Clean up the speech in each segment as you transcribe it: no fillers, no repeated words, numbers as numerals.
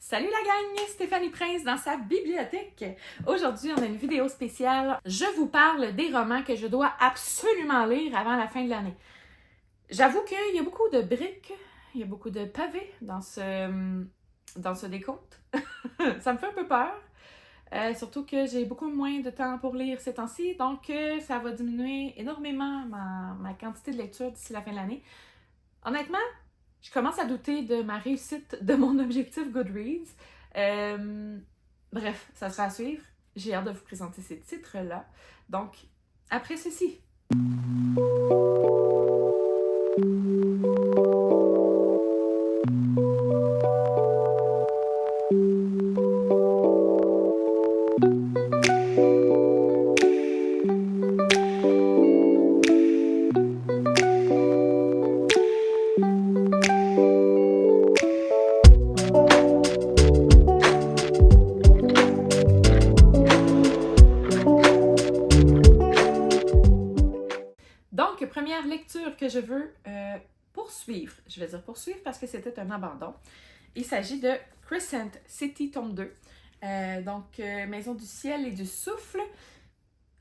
Salut la gang, Stéphanie Prince dans sa bibliothèque. Aujourd'hui, on a une vidéo spéciale. Je vous parle des romans que je dois absolument lire avant la fin de l'année. J'avoue qu'il y a beaucoup de briques, il y a beaucoup de pavés dans ce décompte. Ça me fait un peu peur. Surtout que j'ai beaucoup moins de temps pour lire ces temps-ci, donc ça va diminuer énormément ma quantité de lecture d'ici la fin de l'année. Honnêtement, je commence à douter de ma réussite de mon objectif Goodreads. Bref, ça sera à suivre. J'ai hâte de vous présenter ces titres-là. Donc, après ceci. Donc, première lecture que je veux poursuivre. Je vais dire poursuivre parce que c'était un abandon. Il s'agit de Crescent City, tome 2. Maison du ciel et du souffle.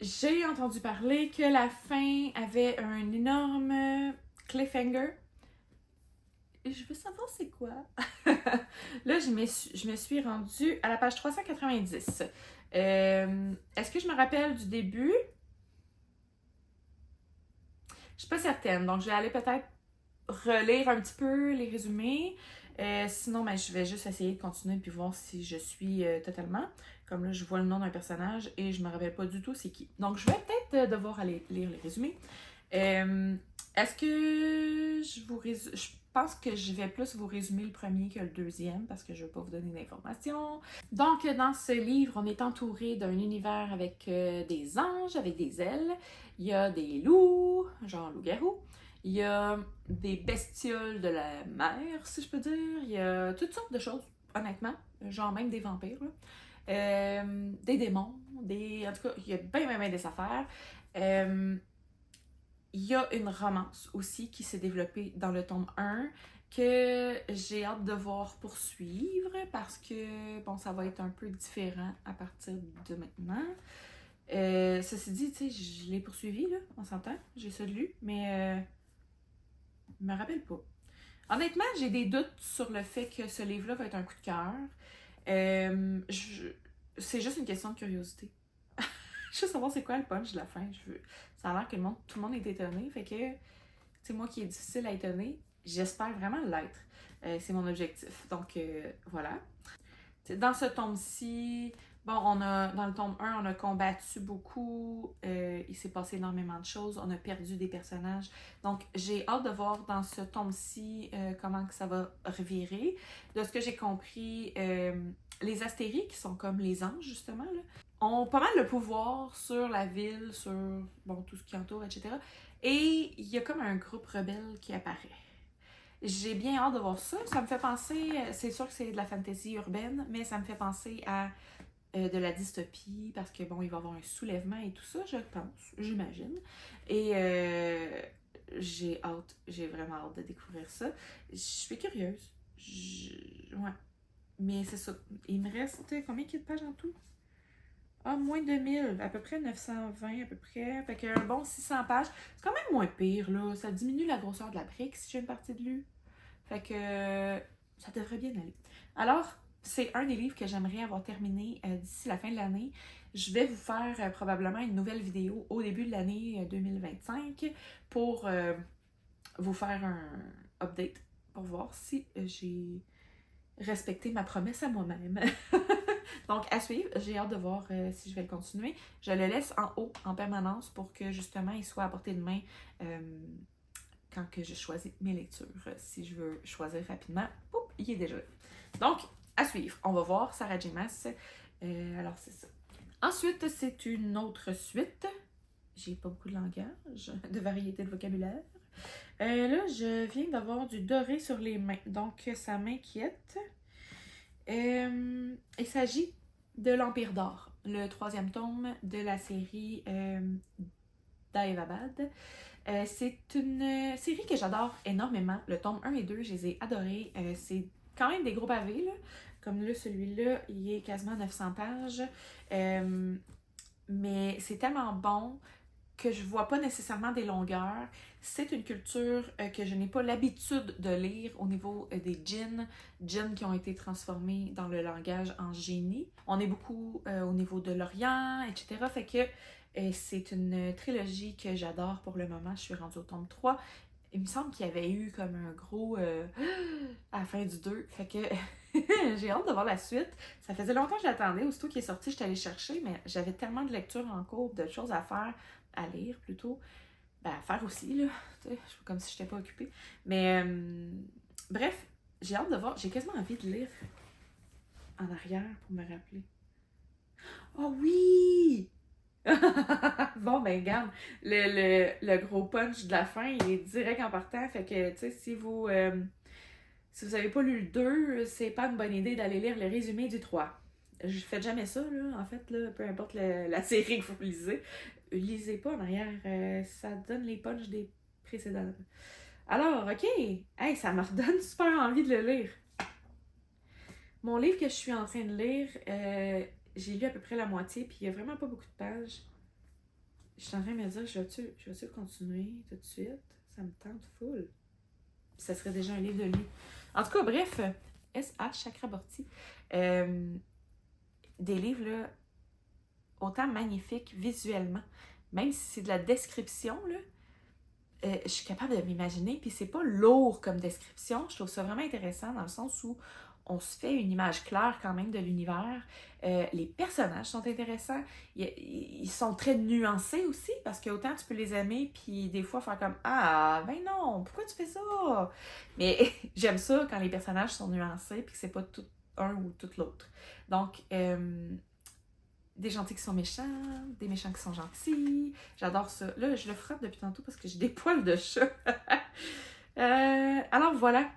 J'ai entendu parler que la fin avait un énorme cliffhanger. Je veux savoir c'est quoi. Là, je me suis rendue à la page 390. Est-ce que je me rappelle du début? Je suis pas certaine, donc je vais aller peut-être relire un petit peu les résumés. Sinon, je vais juste essayer de continuer puis voir si je suis totalement. Comme là, je vois le nom d'un personnage et je me rappelle pas du tout c'est qui. Donc, je vais peut-être devoir aller lire les résumés. Est-ce que je pense que je vais plus vous résumer le premier que le deuxième parce que je ne vais pas vous donner d'informations. Donc, dans ce livre, on est entouré d'un univers avec des anges, avec des ailes. Il y a des loups, genre loups-garous. Il y a des bestioles de la mer, si je peux dire. Il y a toutes sortes de choses, honnêtement. Genre même des vampires. Des démons. En tout cas, il y a bien des affaires. Il y a une romance aussi qui s'est développée dans le tome 1 que j'ai hâte de voir poursuivre parce que, bon, ça va être un peu différent à partir de maintenant. Ceci dit, tu sais, je l'ai poursuivi, là, on s'entend, j'ai ça de lu, mais je me rappelle pas. Honnêtement, j'ai des doutes sur le fait que ce livre-là va être un coup de cœur. C'est juste une question de curiosité. Je veux savoir c'est quoi le punch de la fin. Ça a l'air que tout le monde est étonné. Fait que, c'est moi qui est difficile à étonner. J'espère vraiment l'être. C'est mon objectif. Donc, voilà. Dans ce tome-ci, bon, dans le tome 1, on a combattu beaucoup. Il s'est passé énormément de choses. On a perdu des personnages. Donc, j'ai hâte de voir dans ce tome-ci comment que ça va revirer. De ce que j'ai compris, les Astéries, qui sont comme les anges, justement, là, ont pas mal le pouvoir sur la ville, sur bon, tout ce qui entoure, etc. Et il y a comme un groupe rebelle qui apparaît. J'ai bien hâte de voir ça. Ça me fait penser, c'est sûr que c'est de la fantasy urbaine, mais ça me fait penser à de la dystopie, parce que bon, il va y avoir un soulèvement et tout ça, je pense, j'imagine. Et j'ai vraiment hâte de découvrir ça. Je suis curieuse. Ouais. Mais c'est ça. Il me reste combien de pages en tout? Ah, moins de 1000, à peu près 920 à peu près. Fait qu'un bon 600 pages. C'est quand même moins pire, là. Ça diminue la grosseur de la brique si j'ai une partie de lu. Fait que ça devrait bien aller. Alors, c'est un des livres que j'aimerais avoir terminé d'ici la fin de l'année. Je vais vous faire probablement une nouvelle vidéo au début de l'année 2025 pour vous faire un update pour voir si j'ai respecté ma promesse à moi-même. Donc, à suivre, j'ai hâte de voir si je vais le continuer. Je le laisse en haut en permanence pour que justement il soit à portée de main quand que je choisis mes lectures. Si je veux choisir rapidement, poup, il est déjà là. Donc, à suivre. On va voir Sarah J. Maas. Alors, c'est ça. Ensuite, c'est une autre suite. J'ai pas beaucoup de langage, de variété de vocabulaire. Là, je viens d'avoir du doré sur les mains, donc ça m'inquiète. Il s'agit de l'Empire d'Or, le 3e tome de la série Daevabad. C'est une série que j'adore énormément. Le tome 1 et 2, je les ai adorés. C'est quand même des gros pavés, là. Comme là, celui-là, il est quasiment 900 pages. Mais c'est tellement bon que je vois pas nécessairement des longueurs. C'est une culture que je n'ai pas l'habitude de lire au niveau des djinns qui ont été transformés dans le langage en génie. On est beaucoup au niveau de l'Orient, etc. Fait que c'est une trilogie que j'adore pour le moment. Je suis rendue au tome 3. Il me semble qu'il y avait eu comme un gros à la fin du 2. Fait que j'ai hâte de voir la suite. Ça faisait longtemps que je l'attendais. Aussitôt qu'il est sorti, je suis allée chercher, mais j'avais tellement de lectures en cours, de choses à faire, à lire plutôt. Ben, à faire aussi, là. Tu sais, je suis comme si je n'étais pas occupée. Mais bref, j'ai hâte de voir. J'ai quasiment envie de lire en arrière pour me rappeler. Oh oui! Bon, ben, regarde, le gros punch de la fin, il est direct en partant. Fait que, tu sais, si vous n'avez pas lu le 2, c'est pas une bonne idée d'aller lire le résumé du 3. Je fais jamais ça, là, en fait, là, peu importe la série que vous lisez. Lisez pas en arrière, ça donne les punchs des précédents. Alors, ok, hey, ça me redonne super envie de le lire. Mon livre que je suis en train de lire, j'ai lu à peu près la moitié, puis il y a vraiment pas beaucoup de pages. Je suis en train de me dire, je vais-tu continuer tout de suite? Ça me tente full. Puis ça serait déjà un livre de lui. En tout cas, bref, S.A. Chakraborty. Des livres, là, autant magnifiques visuellement, même si c'est de la description, là, je suis capable de m'imaginer, puis c'est pas lourd comme description. Je trouve ça vraiment intéressant dans le sens où on se fait une image claire quand même de l'univers. Les personnages sont intéressants. Ils sont très nuancés aussi, parce que autant tu peux les aimer, puis des fois faire comme ah, ben non, pourquoi tu fais ça? Mais j'aime ça quand les personnages sont nuancés, puis que c'est pas tout un ou tout l'autre. Donc, des gentils qui sont méchants, des méchants qui sont gentils. J'adore ça. Là, je le frotte depuis tantôt parce que j'ai des poils de chat. Alors voilà,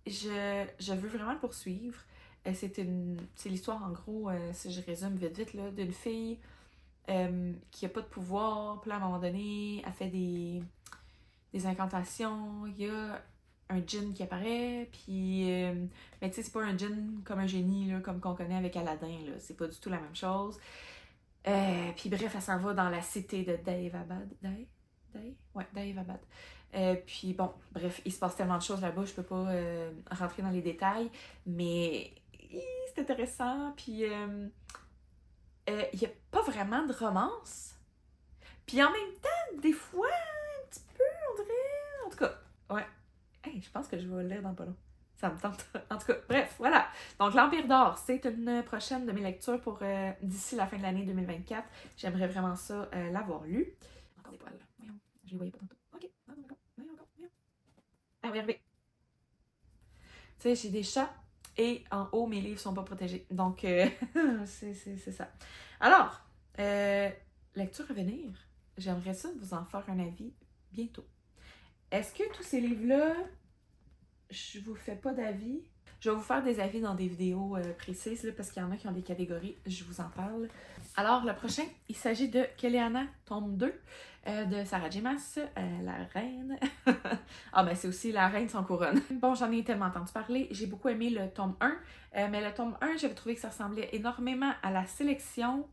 je veux vraiment le poursuivre. C'est l'histoire, en gros, si je résume vite vite, là, d'une fille qui a pas de pouvoir. Puis là, à un moment donné, elle fait des incantations. Il y a un djinn qui apparaît, puis mais tu sais, c'est pas un djinn comme un génie, là, comme qu'on connaît avec Aladdin, là. C'est pas du tout la même chose. Puis bref, elle s'en va dans la cité de Daevabad. Ouais, Daevabad. Puis bon, bref, il se passe tellement de choses là-bas, je peux pas rentrer dans les détails, mais c'est intéressant. Puis il y a pas vraiment de romance. Puis en même temps, des fois, un petit peu, on dirait. En tout cas, ouais. Hey, je pense que je vais le lire dans pas long. Ça me tente. En tout cas, bref, voilà. Donc, l'Empire d'Or, c'est une prochaine de mes lectures pour d'ici la fin de l'année 2024. J'aimerais vraiment ça l'avoir lu. Encore des poils. Voyons, je les voyais pas tantôt. Ok, d'accord. Voyons encore. Voyons. Ah oui, regardez. Tu sais, j'ai des chats et en haut, mes livres sont pas protégés. Donc, c'est ça. Alors, lecture à venir. J'aimerais ça vous en faire un avis bientôt. Est-ce que tous ces livres-là, je vous fais pas d'avis? Je vais vous faire des avis dans des vidéos précises, là, parce qu'il y en a qui ont des catégories. Je vous en parle. Alors, le prochain, il s'agit de Keleana, tome 2, de Sarah J. Maas, la reine. Ah, ben c'est aussi la reine sans couronne. Bon, j'en ai tellement entendu parler. J'ai beaucoup aimé le tome 1, mais le tome 1, j'avais trouvé que ça ressemblait énormément à la sélection.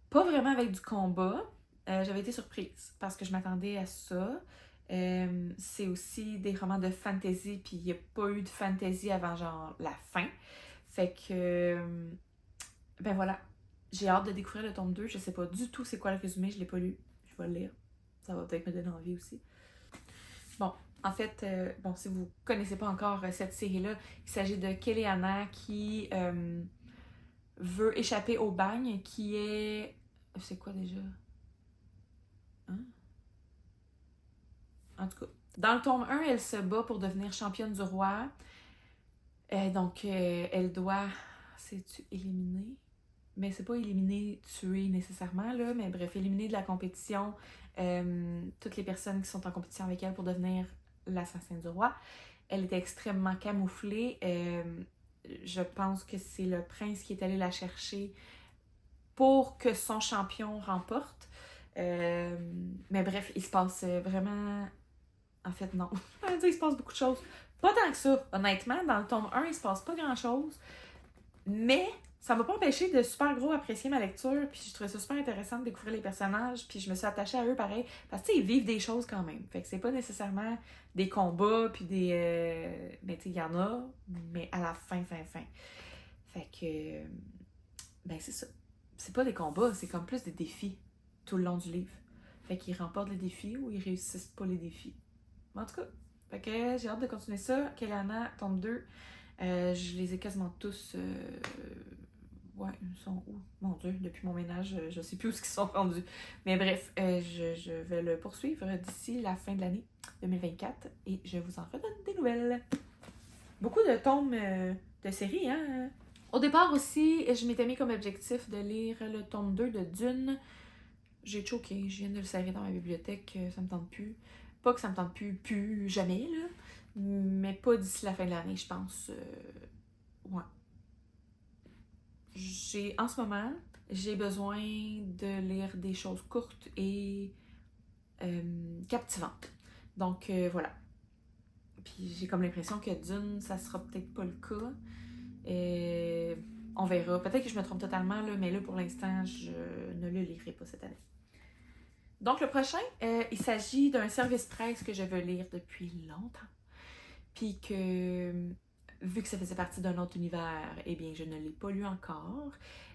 Pas vraiment avec du combat. J'avais été surprise parce que je m'attendais à ça. C'est aussi des romans de fantasy, puis il n'y a pas eu de fantasy avant genre la fin. Fait que, ben voilà, j'ai hâte de découvrir le tome 2. Je sais pas du tout c'est quoi le résumé, je l'ai pas lu. Je vais le lire. Ça va peut-être me donner envie aussi. Bon, en fait, bon, si vous connaissez pas encore cette série-là, il s'agit de Keleana qui veut échapper au bagne, qui est... C'est quoi déjà? Hein? En tout cas, dans le tome 1, elle se bat pour devenir championne du roi. Donc, elle doit... C'est-tu éliminer? Mais c'est pas éliminer, tuer nécessairement, là. Mais bref, éliminer de la compétition toutes les personnes qui sont en compétition avec elle pour devenir l'assassin du roi. Elle était extrêmement camouflée. Je pense que c'est le prince qui est allé la chercher pour que son champion remporte. Mais bref, il se passe vraiment... En fait, non. Il se passe beaucoup de choses. Pas tant que ça, honnêtement. Dans le tome 1, il se passe pas grand-chose. Mais ça m'a pas empêché de super gros apprécier ma lecture. Puis je trouvais ça super intéressant de découvrir les personnages. Puis je me suis attachée à eux pareil. Parce que, tu sais, ils vivent des choses quand même. Fait que c'est pas nécessairement des combats, puis des... Mais tu sais, il y en a, mais à la fin. Fait que... Ben, c'est ça. C'est pas des combats, c'est comme plus des défis tout le long du livre. Fait qu'ils remportent les défis ou ils réussissent pas les défis. Mais en tout cas, fait que j'ai hâte de continuer ça. Kelana, tome 2. Je les ai quasiment tous. Ouais, ils sont où? Mon Dieu, depuis mon ménage, je sais plus où ils sont rendus. Mais bref, je vais le poursuivre d'ici la fin de l'année 2024 et je vous en redonne des nouvelles. Beaucoup de tomes de série, hein? Au départ aussi, je m'étais mis comme objectif de lire le tome 2 de Dune. J'ai choqué, je viens de le serrer dans ma bibliothèque, ça me tente plus. Pas que ça me tente plus jamais, là. Mais pas d'ici la fin de l'année, je pense. Ouais. En ce moment, j'ai besoin de lire des choses courtes et captivantes. Donc, voilà. Puis j'ai comme l'impression que Dune, ça sera peut-être pas le cas. On verra. Peut-être que je me trompe totalement, là, mais là, pour l'instant, je ne le lirai pas cette année. Donc, le prochain, il s'agit d'un service presse que je veux lire depuis longtemps. Puis que, vu que ça faisait partie d'un autre univers, eh bien, je ne l'ai pas lu encore.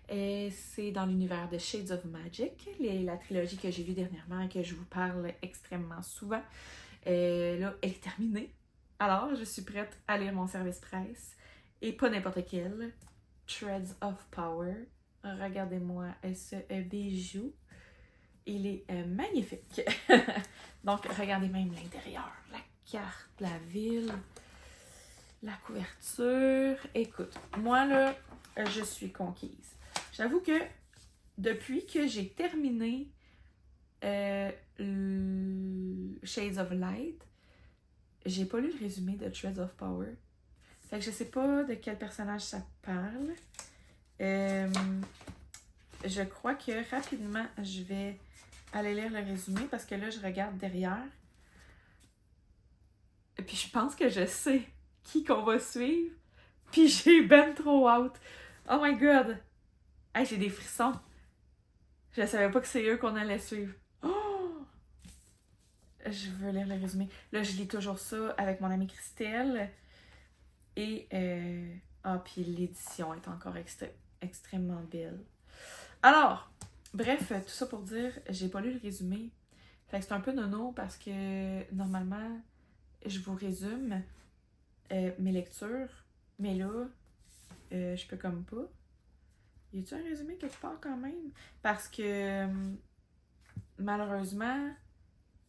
C'est dans l'univers de Shades of Magic, la trilogie que j'ai lue dernièrement et que je vous parle extrêmement souvent. Là, elle est terminée. Alors, je suis prête à lire mon service presse. Et pas n'importe quel. Threads of Power. Regardez-moi ce bijou. Il est magnifique. Donc, regardez même l'intérieur. La carte, la ville, la couverture. Écoute, moi là, je suis conquise. J'avoue que depuis que j'ai terminé Shades of Light, j'ai pas lu le résumé de Threads of Power. Fait que je sais pas de quel personnage ça parle. Je crois que rapidement, je vais aller lire le résumé parce que là, je regarde derrière. Et puis je pense que je sais qui qu'on va suivre. Puis j'ai ben trop hâte. Oh my god! Hey, j'ai des frissons. Je savais pas que c'est eux qu'on allait suivre. Oh! Je veux lire le résumé. Là, je lis toujours ça avec mon amie Christelle. Et, puis l'édition est encore extrêmement belle. Alors, bref, tout ça pour dire, j'ai pas lu le résumé. Fait que c'est un peu nono parce que, normalement, je vous résume mes lectures. Mais là, je peux comme pas. Y a-tu un résumé quelque part quand même? Parce que, malheureusement,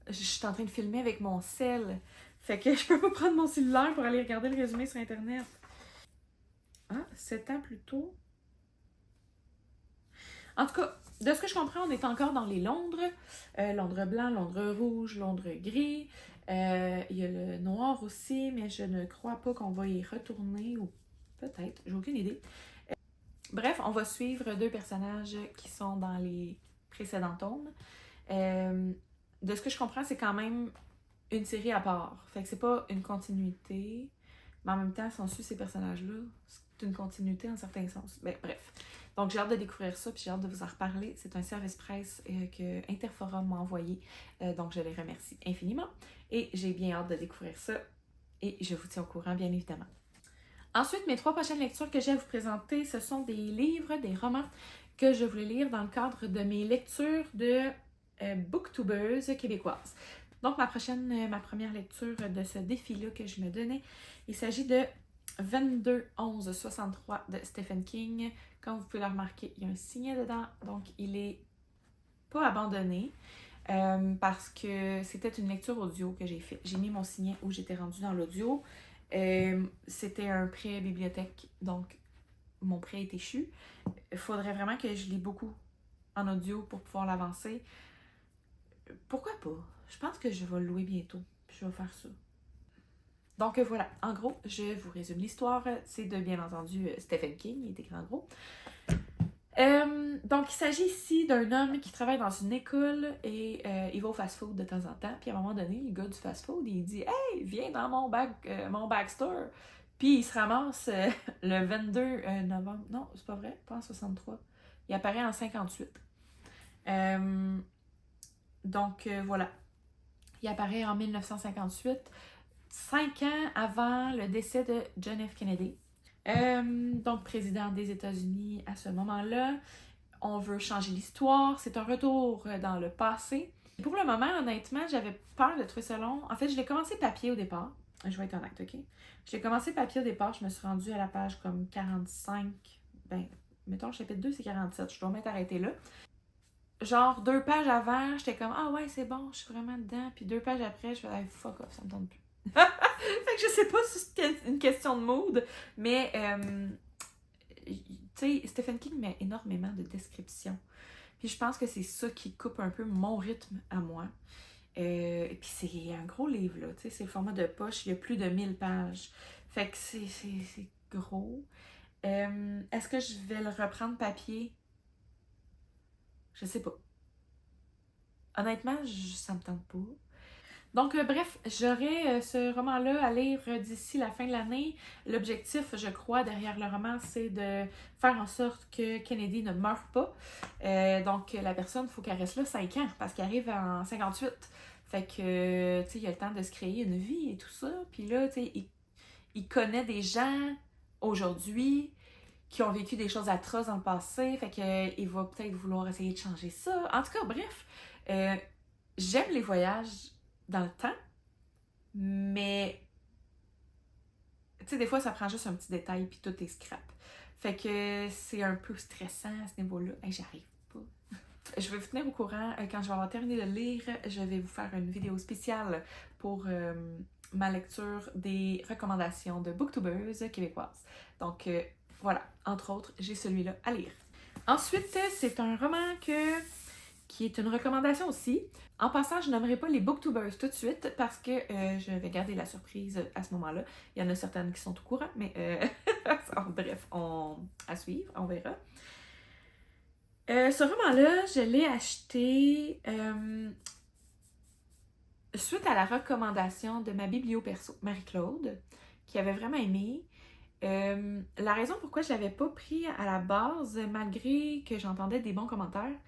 je suis en train de filmer avec mon cell. Fait que je peux pas prendre mon cellulaire pour aller regarder le résumé sur Internet. Ah, 7 ans plus tôt. En tout cas, de ce que je comprends, on est encore dans les Londres. Londres blanc, Londres rouge, Londres gris. Il y a le noir aussi, mais je ne crois pas qu'on va y retourner. Ou peut-être, j'ai aucune idée. Bref, on va suivre deux personnages qui sont dans les précédents tomes. De ce que je comprends, c'est quand même une série à part. Fait que c'est pas une continuité, mais en même temps, si on suit ces personnages-là, c'est une continuité en certains sens. Ben, bref. Donc, j'ai hâte de découvrir ça, puis j'ai hâte de vous en reparler. C'est un service presse que Interforum m'a envoyé, donc je les remercie infiniment. Et j'ai bien hâte de découvrir ça, et je vous tiens au courant, bien évidemment. Ensuite, mes 3 prochaines lectures que j'ai à vous présenter, ce sont des livres, des romans que je voulais lire dans le cadre de mes lectures de booktubeuses québécoises. Donc, ma première lecture de ce défi-là que je me donnais, il s'agit de 22-11-63 de Stephen King. Comme vous pouvez le remarquer, il y a un signet dedans, donc il est pas abandonné parce que c'était une lecture audio que j'ai fait. J'ai mis mon signet où j'étais rendue dans l'audio. C'était un prêt bibliothèque, donc mon prêt est échu. Il faudrait vraiment que je lis beaucoup en audio pour pouvoir l'avancer. Pourquoi pas? Je pense que je vais le louer bientôt, puis je vais faire ça. Donc voilà, en gros, je vous résume l'histoire. C'est de bien entendu Stephen King, il est écrit en gros. Donc, il s'agit ici d'un homme qui travaille dans une école et il va au fast-food de temps en temps. Puis à un moment donné, le gars du fast-food, il dit Hey, viens dans mon backstore. Puis il se ramasse le 22 novembre. Non, c'est pas vrai, pas en 63. Il apparaît en 58. Voilà. Il apparaît en 1958, 5 ans avant le décès de John F. Kennedy. Donc, président des États-Unis à ce moment-là. On veut changer l'histoire. C'est un retour dans le passé. Pour le moment, honnêtement, j'avais peur de trouver ça long. En fait, je l'ai commencé papier au départ. Je vais être honnête, OK? Je l'ai commencé papier au départ. Je me suis rendue à la page comme 45. Ben, mettons, le chapitre 2, c'est 47. Je dois m'être arrêtée là. Genre, 2 pages avant, j'étais comme, ah ouais, c'est bon, je suis vraiment dedans. Puis 2 pages après, je fais, hey, fuck off, ça me tente plus. Fait que je sais pas si c'est une question de mood, mais tu sais, Stephen King met énormément de descriptions. Puis je pense que c'est ça qui coupe un peu mon rythme à moi. Et puis c'est un gros livre, là, tu sais, c'est le format de poche, il y a plus de 1000 pages. Fait que c'est gros. Est-ce que je vais le reprendre papier? Je sais pas. Honnêtement, ça me tente pas. Donc, bref, j'aurai ce roman-là à lire d'ici la fin de l'année. L'objectif, je crois, derrière le roman, c'est de faire en sorte que Kennedy ne meure pas. Donc, la personne, il faut qu'elle reste là 5 ans, parce qu'elle arrive en 58. Fait que, tu sais, il a le temps de se créer une vie et tout ça. Puis là, tu sais, il connaît des gens aujourd'hui qui ont vécu des choses atroces dans le passé. Fait que il va peut-être vouloir essayer de changer ça. En tout cas, bref, j'aime les voyages dans le temps, mais tu sais, des fois, ça prend juste un petit détail puis tout est scrap. Fait que c'est un peu stressant à ce niveau-là. Hey, j'arrive pas. Je vais vous tenir au courant. Quand je vais avoir terminé de lire, je vais vous faire une vidéo spéciale pour ma lecture des recommandations de booktubers québécoises. Donc, voilà. Entre autres, j'ai celui-là à lire. Ensuite, c'est un roman qui est une recommandation aussi. En passant, je nommerai pas les booktubers tout de suite parce que je vais garder la surprise à ce moment-là. Il y en a certaines qui sont au courant, mais bref, à suivre, on verra. Ce roman-là, je l'ai acheté suite à la recommandation de ma biblio-perso, Marie-Claude, qui avait vraiment aimé. La raison pourquoi je l'avais pas pris à la base, malgré que j'entendais des bons commentaires,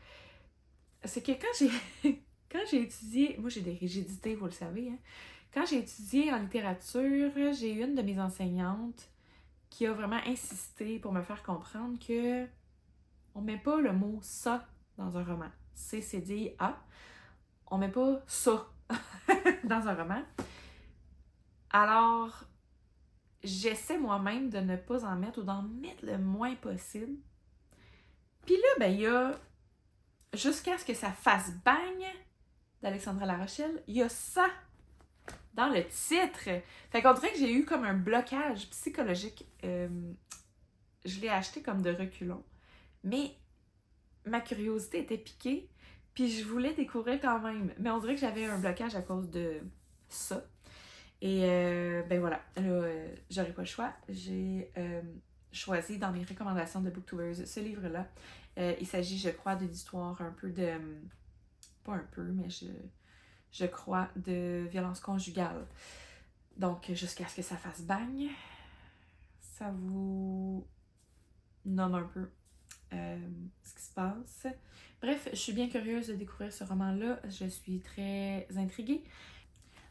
c'est que quand j'ai étudié, moi j'ai des rigidités, vous le savez, hein. Quand j'ai étudié en littérature, j'ai eu une de mes enseignantes qui a vraiment insisté pour me faire comprendre que on met pas le mot ça dans un roman. C-C-D-A. On met pas ça dans un roman. Alors, j'essaie moi-même de ne pas en mettre ou d'en mettre le moins possible. Puis là, ben, il y a Jusqu'à ce que ça fasse bang d'Alexandra Larochelle, il y a ça dans le titre. Fait qu'on dirait que j'ai eu comme un blocage psychologique. Je l'ai acheté comme de reculons. Mais ma curiosité était piquée, puis je voulais découvrir quand même. Mais on dirait que j'avais un blocage à cause de ça. Et ben voilà, là, j'aurais pas le choix. J'ai choisi dans mes recommandations de Booktubers ce livre-là. Il s'agit, je crois, d'une histoire un peu de... Pas un peu, mais je crois, de violence conjugale. Donc, jusqu'à ce que ça fasse bang, ça vous nomme un peu ce qui se passe. Bref, je suis bien curieuse de découvrir ce roman-là. Je suis très intriguée.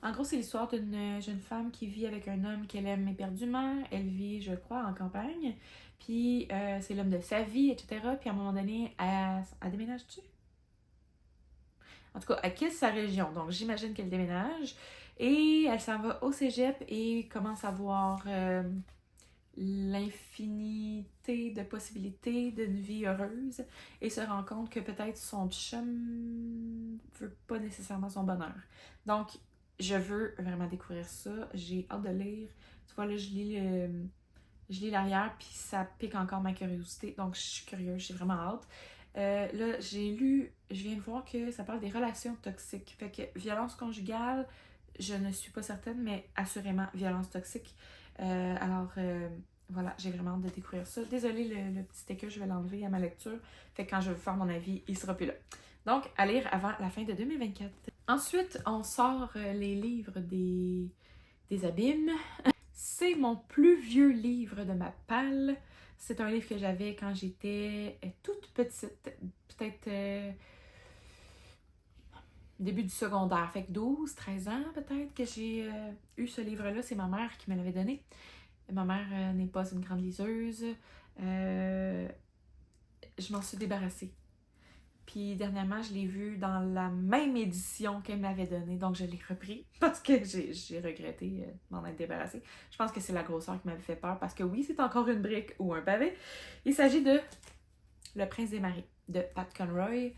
En gros, c'est l'histoire d'une jeune femme qui vit avec un homme qu'elle aime éperdument. Elle vit, je crois, en campagne. Puis, c'est l'homme de sa vie, etc. Puis, à un moment donné, elle déménage-tu? En tout cas, elle quitte sa région. Donc, j'imagine qu'elle déménage. Et elle s'en va au cégep et commence à voir l'infinité de possibilités d'une vie heureuse. Et se rend compte que peut-être son chum veut pas nécessairement son bonheur. Donc, je veux vraiment découvrir ça. J'ai hâte de lire. Tu vois, là, je lis l'arrière, puis ça pique encore ma curiosité. Donc, je suis curieuse, j'ai vraiment hâte. Là, je viens de voir que ça parle des relations toxiques. Fait que violence conjugale, je ne suis pas certaine, mais assurément violence toxique. Alors, voilà, j'ai vraiment hâte de découvrir ça. Désolée, le petit sticker, je vais l'enlever à ma lecture. Fait que quand je vais faire mon avis, il sera plus là. Donc, à lire avant la fin de 2024. Ensuite, on sort les livres des abîmes. C'est mon plus vieux livre de ma palle. C'est un livre que j'avais quand j'étais toute petite, peut-être début du secondaire, fait que 12, 13 ans peut-être que j'ai eu ce livre-là. C'est ma mère qui me l'avait donné. Ma mère n'est pas une grande liseuse. Je m'en suis débarrassée. Puis dernièrement, je l'ai vu dans la même édition qu'elle m'avait donnée. Donc je l'ai repris parce que j'ai regretté de m'en être débarrassée. Je pense que c'est la grosseur qui m'avait fait peur parce que oui, c'est encore une brique ou un pavé. Il s'agit de Le Prince des Marées de Pat Conroy.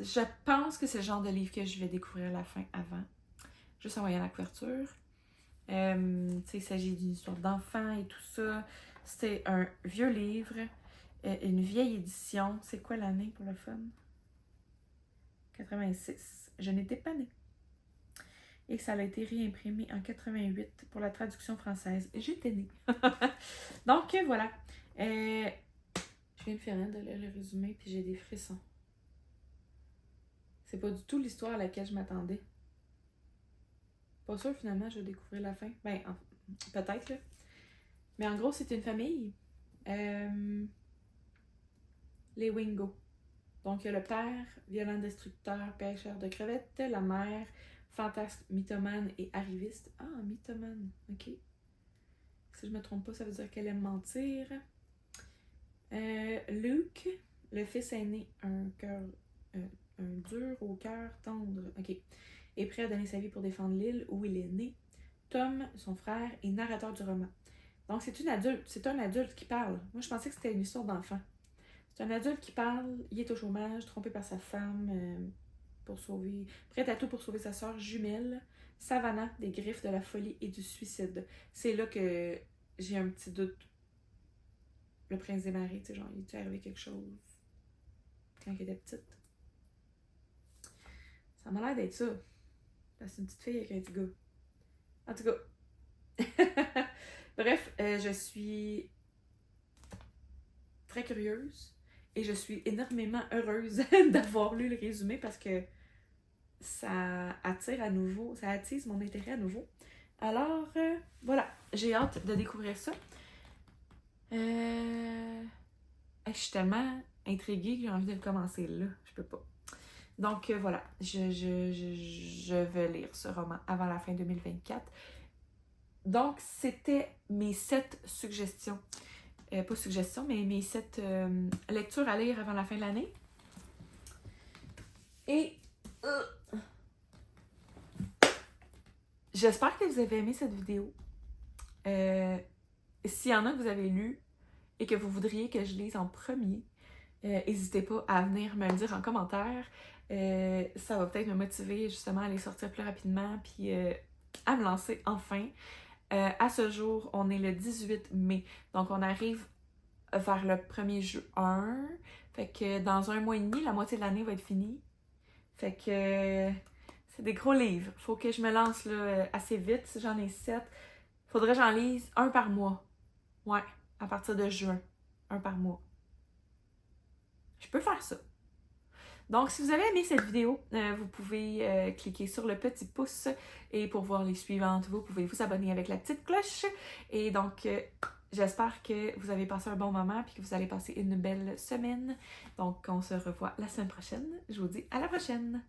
Je pense que c'est le genre de livre que je vais découvrir à la fin avant. Juste en voyant la couverture. Il s'agit d'une histoire d'enfant et tout ça. C'était un vieux livre. Une vieille édition. C'est quoi l'année pour le fun? 86. Je n'étais pas née. Et ça a été réimprimé en 88 pour la traduction française. J'étais née. Donc voilà. Je viens de faire le résumé puis j'ai des frissons. C'est pas du tout l'histoire à laquelle je m'attendais. Pas sûr finalement je vais découvrir la fin. Ben, peut-être là. Mais en gros, c'est une famille. Les Wingo. Donc, il y a le père, violent destructeur, pêcheur de crevettes, la mère, fantasme, mythomane et arriviste. Ah, mythomane, ok. Si je me trompe pas, ça veut dire qu'elle aime mentir. Luke, le fils aîné, un dur au cœur tendre, ok, est prêt à donner sa vie pour défendre l'île où il est né. Tom, son frère, est narrateur du roman. Donc, c'est un adulte qui parle. Moi, je pensais que c'était une histoire d'enfant. C'est un adulte qui parle, il est au chômage, trompé par sa femme, prêt à tout pour sauver sa soeur jumelle, Savannah, des griffes de la folie et du suicide. C'est là que j'ai un petit doute. Le Prince des Marées, tu sais, genre, il est arrivé quelque chose quand elle était petite. Ça m'a l'air d'être ça. C'est une petite fille avec un petit gars. En tout cas. Bref, je suis très curieuse et je suis énormément heureuse d'avoir lu le résumé parce que ça attire à nouveau, ça attise mon intérêt à nouveau. Alors, voilà, j'ai hâte de découvrir ça. Je suis tellement intriguée que j'ai envie de le commencer là. Je peux pas. Donc voilà, je vais lire ce roman avant la fin 2024. Donc, c'était mes 7 suggestions. Pas suggestions, mais mes 7 lectures à lire avant la fin de l'année. Et j'espère que vous avez aimé cette vidéo. S'il y en a que vous avez lu et que vous voudriez que je lise en premier, n'hésitez pas à venir me le dire en commentaire. Ça va peut-être me motiver justement à les sortir plus rapidement puis à me lancer enfin. À ce jour, on est le 18 mai. Donc, on arrive vers le 1er juin. Fait que dans un mois et demi, la moitié de l'année va être finie. Fait que c'est des gros livres. Faut que je me lance là, assez vite. Si j'en ai 7, faudrait que j'en lise un par mois. Ouais, à partir de juin. Un par mois. Je peux faire ça. Donc, si vous avez aimé cette vidéo, vous pouvez cliquer sur le petit pouce et pour voir les suivantes, vous pouvez vous abonner avec la petite cloche. Et donc, j'espère que vous avez passé un bon moment et que vous allez passer une belle semaine. Donc, on se revoit la semaine prochaine. Je vous dis à la prochaine!